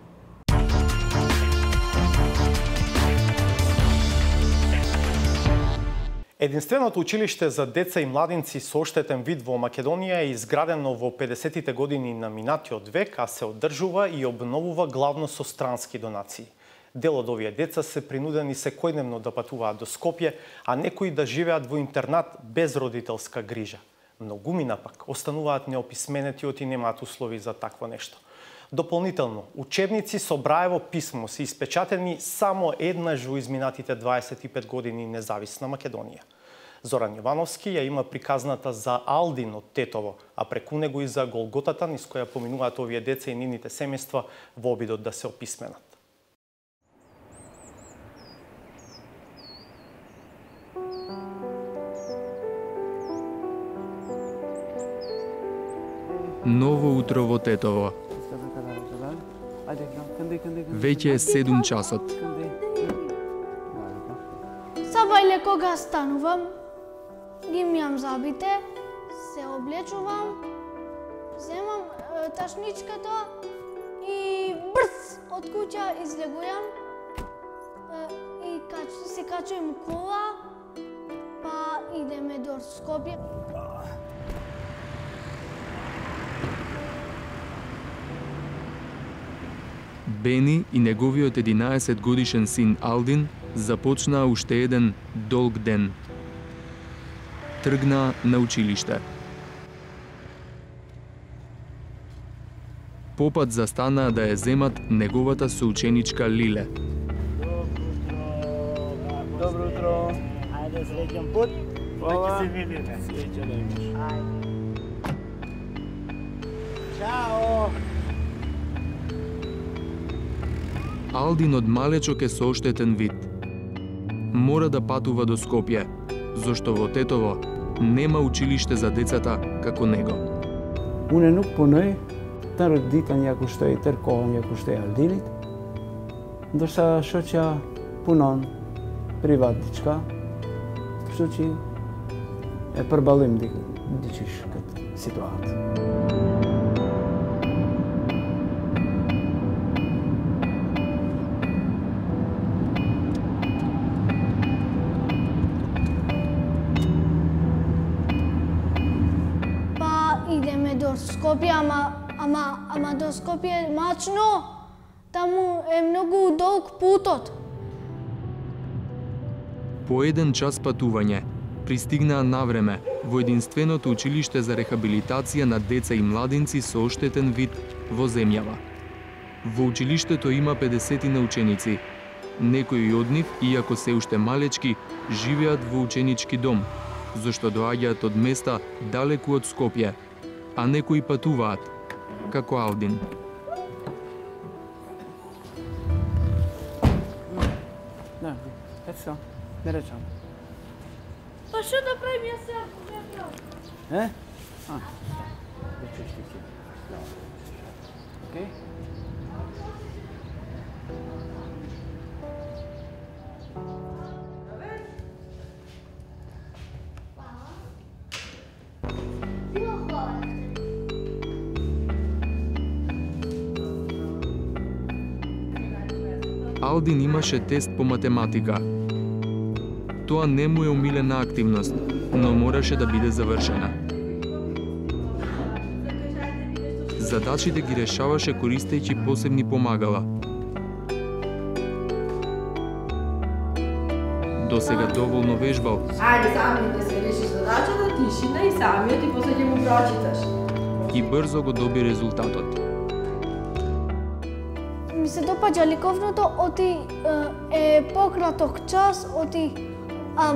Единственото училиште за деца и младинци со оштетен вид во Македонија е изградено во 50-тите години на минатиот век, а се одржува и обновува главно со странски донации. Дел од овие деца се принудени секојдневно да патуваат до Скопје, а некои да живеат во интернат без родителска грижа. Многумина пак остануваат неописменети и немаат услови за такво нешто. Дополнително, учебници со Браево писмо се испечатени само еднаш во изминатите 25 години независна Македонија. Зоран Јовановски ја има приказната за Алдин од Тетово, а преку него и за Голготата низ која поминуваат овие деца и нивните семејства во обидот да се описменат. Ново утро во Тетово. Веќе е 7 часот. Сабајле кога станувам, ги мијам забите, се облечувам, земам ташничката и брц од куќа излегувам и се качувам кола, па идеме до Скопје. Бени и неговиот 11 годишен син Алдин започнаа уште еден долг ден. Тргнаа на училиште. Попат застанаа да ја земат неговата соученичка Лиле. Добро утро. Ајде среќен пат. Веќе се видиме. Чао. Алдин од малечок е со оштетен вид. Мора да патува до Скопје, зашто во Тетово нема училиште за децата како него. Unë nuk punoj, tërë ditën ja kushtoj, tërë kohën ja kushtoj Aldinit, ndërsa shoqja punon privat diçka, kështu që e përballim diqysh këtë situatë. Скопје, ама до Скопје е мачно. Таму е многу долг путот. По 1 час патување пристигнаа навреме во единственото училиште за рехабилитација на деца и младинци со оштетен вид во земјава. Во училиштето има 50 на ученици. Некои од нив, иако се уште малечки, живеат во ученички дом, зашто доаѓаат од места далеку од Скопје, а некои патуваат, како Алдин. Да, ето не речам. Па што да правим јас сега ако не правам? Да чешти си. Окей? Алдин имаше тест по математика. Тоа не му е омилена активност, но мораше да биде завршена. Задачите ги решаваше користејќи посебни помагала. До сега доволно вежбал. Ајде, сами да се решиш задачата, тишина и самиот и после ќе му прочиташ. И брзо го доби резултатот. Ми се допаѓа ликовното, оти е пократок час, оти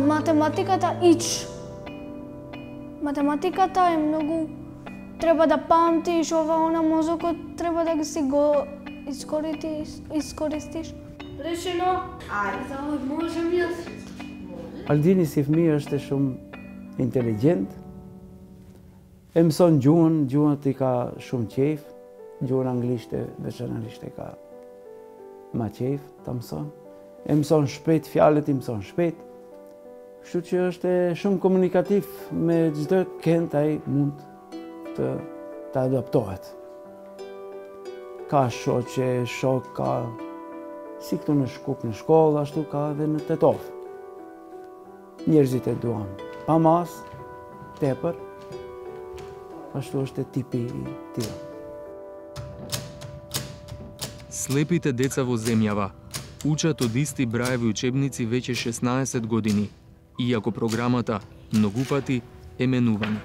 математиката ич. Математиката е многу, треба да памтиш, она мозокот треба да си го искористиш. Решено? Ајде, само можем јас. Aldini si fëmijë është shumë inteligent. E mëson gjuhën i ka shumë qejf. Gjuhën anglisht e veçanërisht e ka ma qejf ta mëson. E mëson shpejt, fjalët i mëson shpejt. Kështu që është shumë komunikativ me çdo kënd ai mund të adaptohet. Ka shoqe, shok, ka si këtu në Shkup në shkollë, ashtu ka edhe në Tetov. Njerëzit e duan pa mas, tepër, ashtu është tipi i tij. Слепите деца во земјава учат од исти браеви учебници веќе 16 години, иако програмата многу пати е менувана.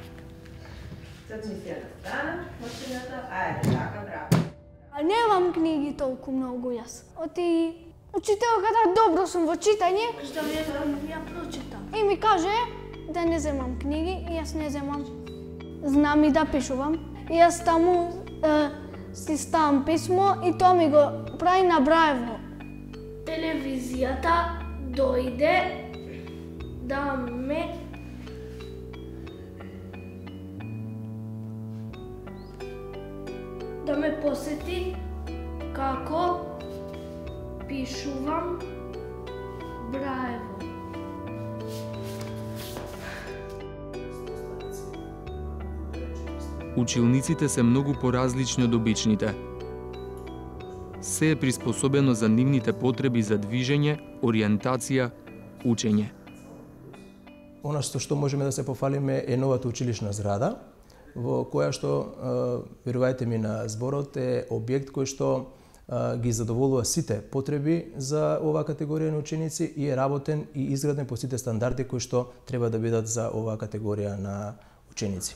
Немам книги толку многу јас. Оти учителката добро сум во читање. Што ја прочитам. И ми каже да не земам книги и јас не земам. Знам и да пишувам. И јас таму си ставам писмо и тоа ми го прави на браево. Телевизијата дојде да ме посети како пишувам браево. Училниците се многу поразлични од обичните. Се е приспособено за нивните потреби за движење, ориентација, учење. Она што можеме да се пофалиме е новата училишна зграда, во која што, верувајте ми на зборот, е објект кој што ги задоволува сите потреби за оваа категорија на ученици и е работен и изграден по сите стандарди кои што треба да бидат за оваа категорија на ученици.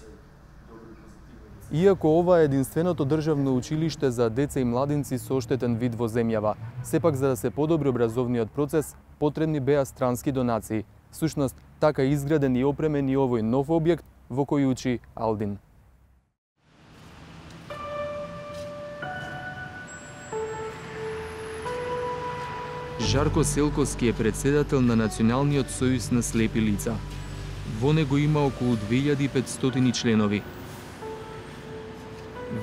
Иако ова е единственото државно училиште за деца и младинци со оштетен вид во земјава, сепак за да се подобри образовниот процес, потребни беа странски донации. Всушност, така изграден и опремен и овој нов објект во кој учи Алдин. Жарко Селковски е председател на Националниот сојуз на слепи лица. Во него има околу 2500 членови.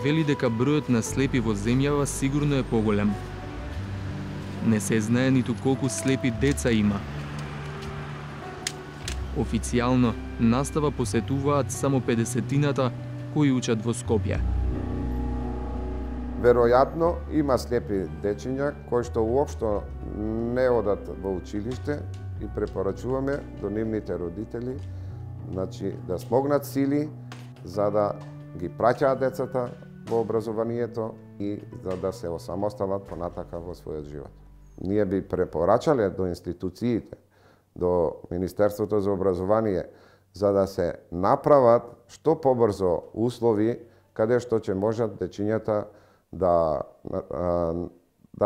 Вели дека бројот на слепи во земјава сигурно е поголем. Не се знае ниту колку слепи деца има. Официјално, настава посетуваат само 50-тината кои учат во Скопје. Веројатно има слепи дечиња кои што уопшто не одат во училиште и препорачуваме до нивните родители, значи да смогнат сили за да ги праќаат децата во образованието и за да се осамосталат понатака во својот живот. Ние би препорачале до институциите, до Министерството за образование, за да се направат што побрзо услови каде што ќе можат дечињата да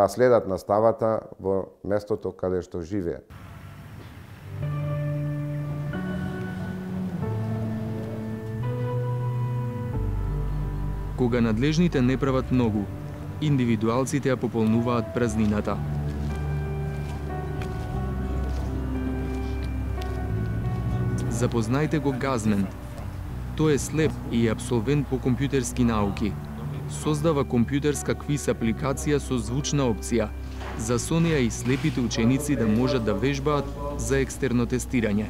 следат наставата во местото каде што живеат. Кога надлежните не прават многу, индивидуалците ја пополнуваат празнината. Запознајте го Газмен. Тој е слеп и е абсолвент по компјутерски науки. Создава компјутерска квиз апликација со звучна опција, за со неја и слепите ученици да можат да вежбаат за екстерно тестирање.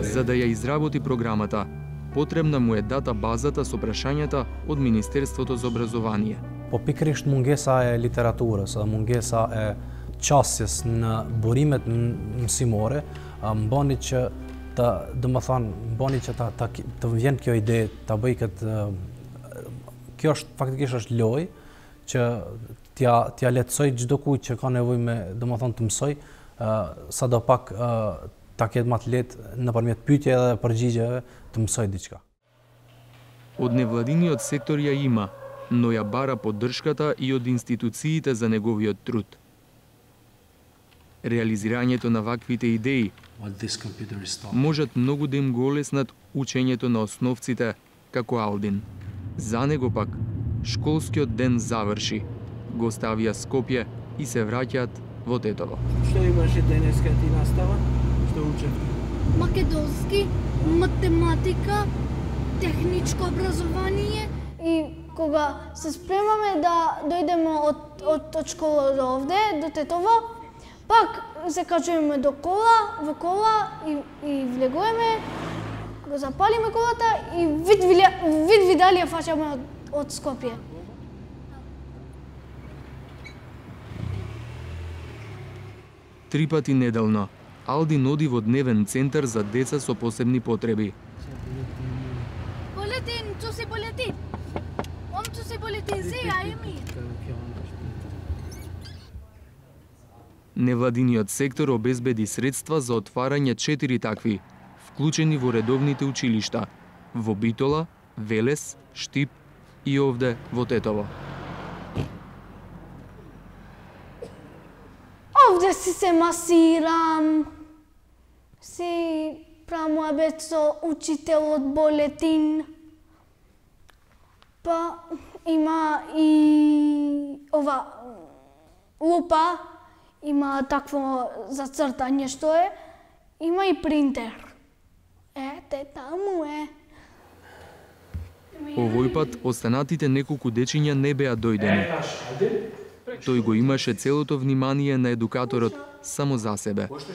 За да ја изработи програмата, потребна му е дата базата со прашањата од Министерството за образование. Po pikërisht mungesa e literaturës, mungesa e qasjes në burimet mësimore, mbani që të vjen kjo ide, ta bëj këtë, kjo është faktikisht është lojë që t'ja lehtësoj çdo kujt që ka nevojë me, domethënë të mësoj, sadopak ta ketë më të lehtë nëpërmjet pyetjeve dhe përgjigjeve të mësoj diçka. Од невладиниот сектор ја има, но ја бара поддршката и од институциите за неговиот труд. Реализирањето на ваквите идеи можат многу да им го олеснат учењето на основците како Алдин. За него пак, школскиот ден заврши, го ставија Скопје и се враќаат во Тетово. Што имаше денеска ти настава? Што учевте? Македонски, математика, техничко образование. И кога се спремаме да дојдеме од школа до овде, до Тетово, пак се качуваме во кола и влегуваме, го запалиме колата и вид видали ја фаќаме од Скопје. Три пати неделно, Алдин оди во дневен центар за деца со посебни потреби. Болетин, цу се болетин. Цу се болетин, зеја и ми. Невладиниот сектор обезбеди средства за отварање 4 такви, вклучени во редовните училишта, во Битола, Велес, Штип и овде во Тетово. Овде си се масирам, си прамуабет со учителот Болетин, па има и ова лупа, има такво зацртање што е, има и принтер. Ете, таму е. Овој пат останатите неколку дечиња не беа дојдени. Тој го имаше целото внимание на едукаторот само за себе. Од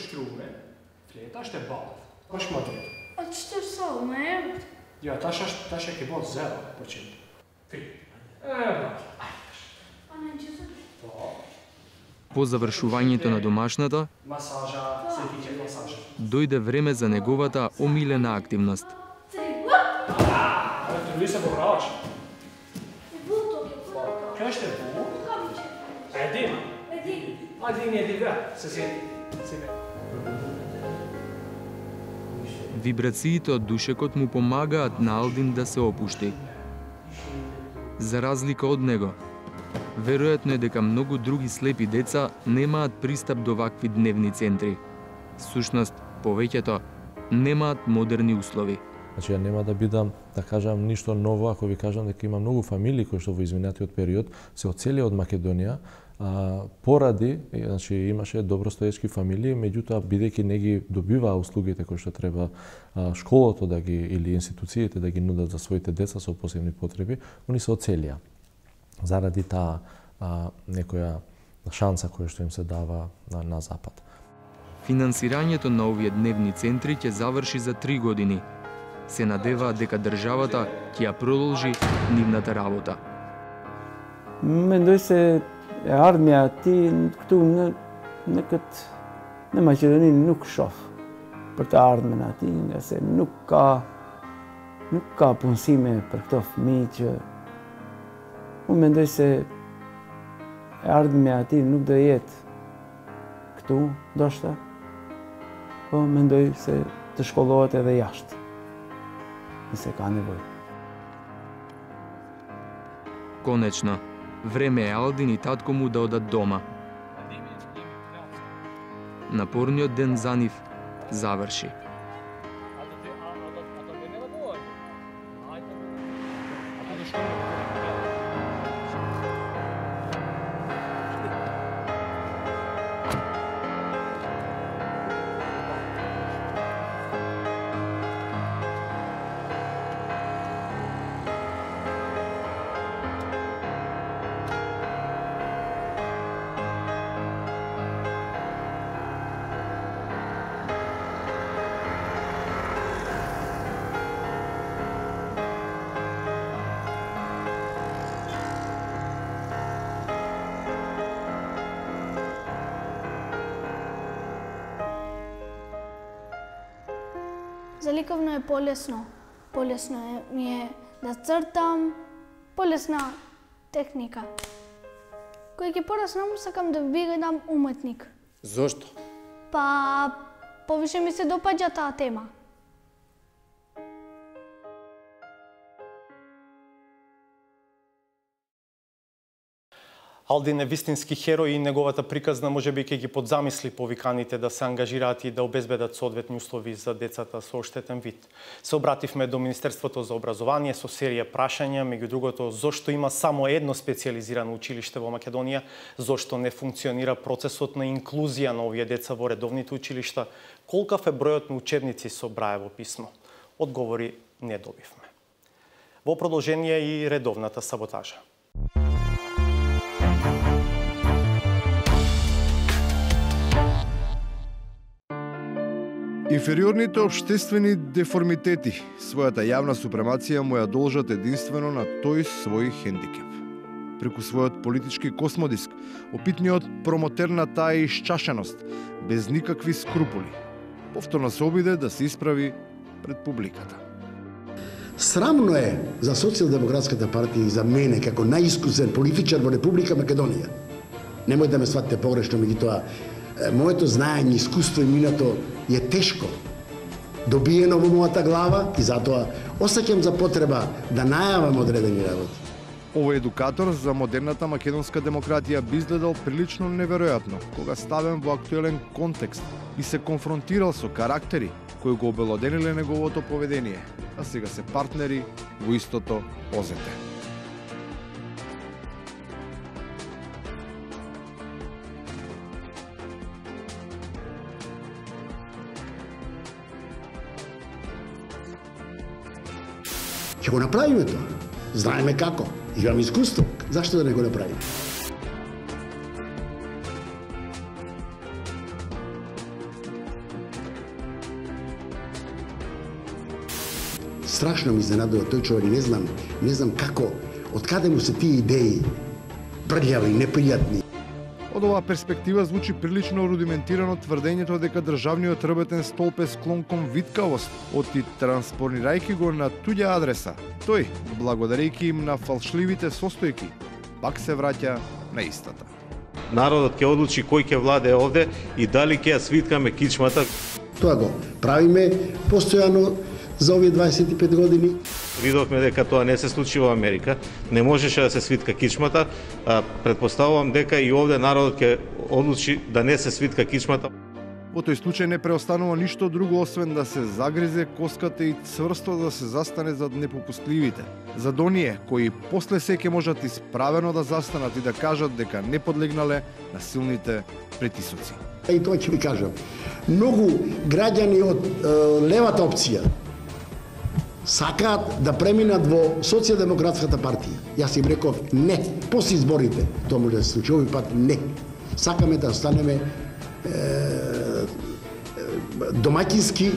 што салме? Ja, taša je bolj zelo početi. По завршувањето на домашната, дојде време за неговата омилена активност. Lui se popraviš. Kaj ste bu? Edin. Edin je divja, сосед. Вибрациите од душекот му помагаат на Алдин да се опушти. За разлика од него, веројатно е дека многу други слепи деца немаат пристап до вакви дневни центри. Сушност, повеќето немаат модерни услови. Значи, ја нема да бидам, да кажам, ништо ново, ако ви кажам дека има многу фамилии кои што во изминатиот период се оцелија од Македонија, поради, значи, имаше добростоечки фамилии, меѓутоа, бидејќи не ги добиваа услугите кои што треба школото да ги, или институциите да ги нудат за своите деца со посебни потреби, они се оцелија. Заради таа некоја шанса која што им се дава на Запад. Финансирањето на овие дневни центри ќе заврши за 3 години. Се надеваат дека државата ќе ја продолжи нивната работа. Mendoj se ardhmja e tij këtu në në Maqedoni nuk shoh për të ardhmen aty, nga se nuk ka nuk ka punësime për këto fëmijë që unë mendoj se e ardhmja e atij nuk do jetë këtu, ndoshta, po mendoj se të shkollohet edhe jashtë, nëse ka nevojë. Конечно, време е Алдин и татко му да одат дома. Напорниот ден за нив заврши. За ликовно е полесно. Полесно ми е да цртам, полесна техника. Кој ќе пораснам, сакам да бидам уметник. Зошто? Па, повише ми се допаѓа таа тема. Алдин е вистински херој и неговата приказна можеби ќе ги подзамисли повиканите да се ангажираат и да обезбедат соодветни услови за децата со оштетен вид. Се обративме до Министерството за образование со серија прашања, меѓу другото, зошто има само едно специјализирано училиште во Македонија, зошто не функционира процесот на инклузија на овие деца во редовните училишта, колкав е бројот на учебници со Браево писмо. Одговори не добивме. Во продолжение и редовната саботажа. Инфериорните општествени деформитети својата јавна супремација му ја должат единствено на тој свој хендикеп. Преку својот политички космодиск, опитниот промотер на таа исчашеност, без никакви скрупули, повторно се обиде да се исправи пред публиката. Срамно е за Социјалдемократската партија и за мене како најискусен политичар во Република Македонија. Немој да ме сватите погрешно, меѓутоа моето знаење, искуство и минато е тешко добиено во мојата глава и затоа осеќам за потреба да најавам одредени работи. Овој едукатор за модерната македонска демократија би изгледал прилично неверојатно кога ставен во актуелен контекст и се конфронтирал со карактери кои го обелодениле неговото поведение, а сега се партнери во истото озете. Ќе го направиме тоа. Знаеме како. Имаме искуство. Зашто да не го направиме? Страшно ми изненадува тој човек, не знам како, од каде му се тие идеи, прљави, непријатни. Од оваа перспектива звучи прилично рудиментирано тврдењето дека државниот работен столб е склон кон виткавост, оти транспонирајќи го на туѓа адреса. Тој, благодарејќи им на фалшливите состојки, пак се враќа на истата. Народот ќе одлучи кој ќе владее овде и дали ќе ја свиткаме кичмата. Тоа го правиме постојано за овие 25 години. Видовме дека тоа не се случи во Америка, не можеше да се свитка кичмата, претпоставувам дека и овде народот ќе одлучи да не се свитка кичмата. Во тој случај не преостанува ништо друго освен да се загризе коската и цврсто да се застане зад непопустливите. Зад оние кои после се ќе можат исправено да застанат и да кажат дека не подлегнале на силните притисоци. И тоа ќе ви кажам. Многу граѓани од левата опција сакаат да преминат во Социјалдемократската партија. Јас им реков не, после изборите, тоа може да се случи, овој пат не. Сакаме да останеме домаќински,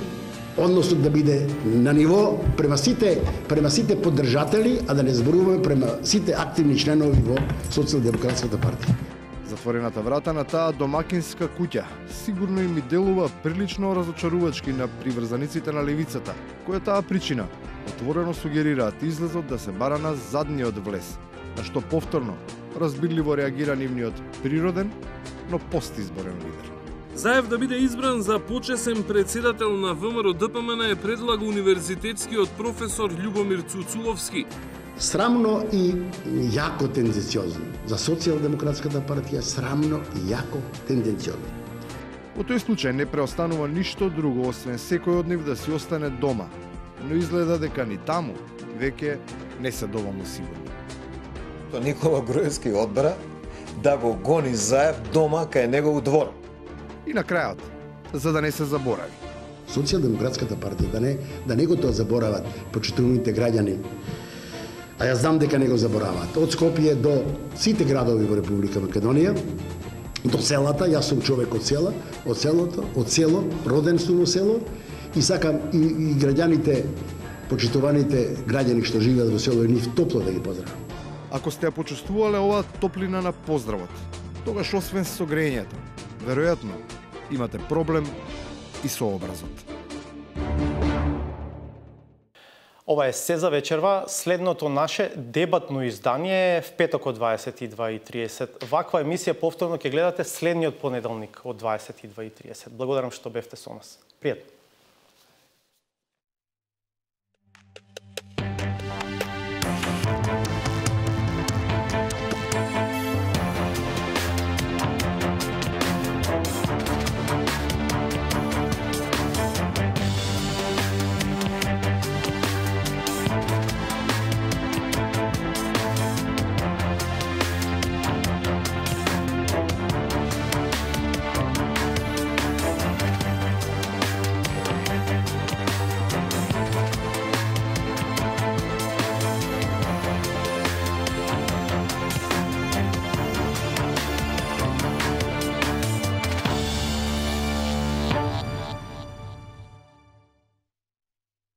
односно да биде на ниво према сите поддржатели, а да не зборуваме према сите активни членови во Социјалдемократската партија. Затворената врата на таа домакинска куќа сигурно им делува прилично разочарувачки на приврзаниците на левицата. Која е таа причина? отворено сугерираат излезот да се бара на задниот влез, на што повторно разбирливо реагира нивниот природен, но постизборен лидер. Заев да биде избран за почесен председател на ВМРО ДПМН е предлага универзитетскиот професор Љубомир Цуцуловски. Срамно и јако тенденциозно. За Социјалдемократската партија срамно и јако тенденциозно. Во тој случај не преостанува ништо друго освен секој од нив да си остане дома, но изгледа дека ни таму веќе не се доволно сигурни. Никола Груевски одбра да го гони Заев дома кај него у двор. И на крајот, за да не се заборави. Социјалдемократската партија да не го тоа заборават почитуваните граѓани. А јас знам дека не го забораваат. Од Скопје до сите градови во Република Македонија, до селата, јас сум човек од села, од село, роден сум во село и сакам и граѓаните, почитуваните граѓани што живеат во село и нив топло да ги поздравам. Ако сте ја почувствувале оваа топлина на поздравот, тогаш освен со грењето, веројатно имате проблем и со образот. Ова е се за вечерва. Следното наше дебатно издание е в петок од 22:30. Ваква емисија повторно ќе гледате следниот понеделник од 22:30. Благодарам што бевте со нас. Пријатно.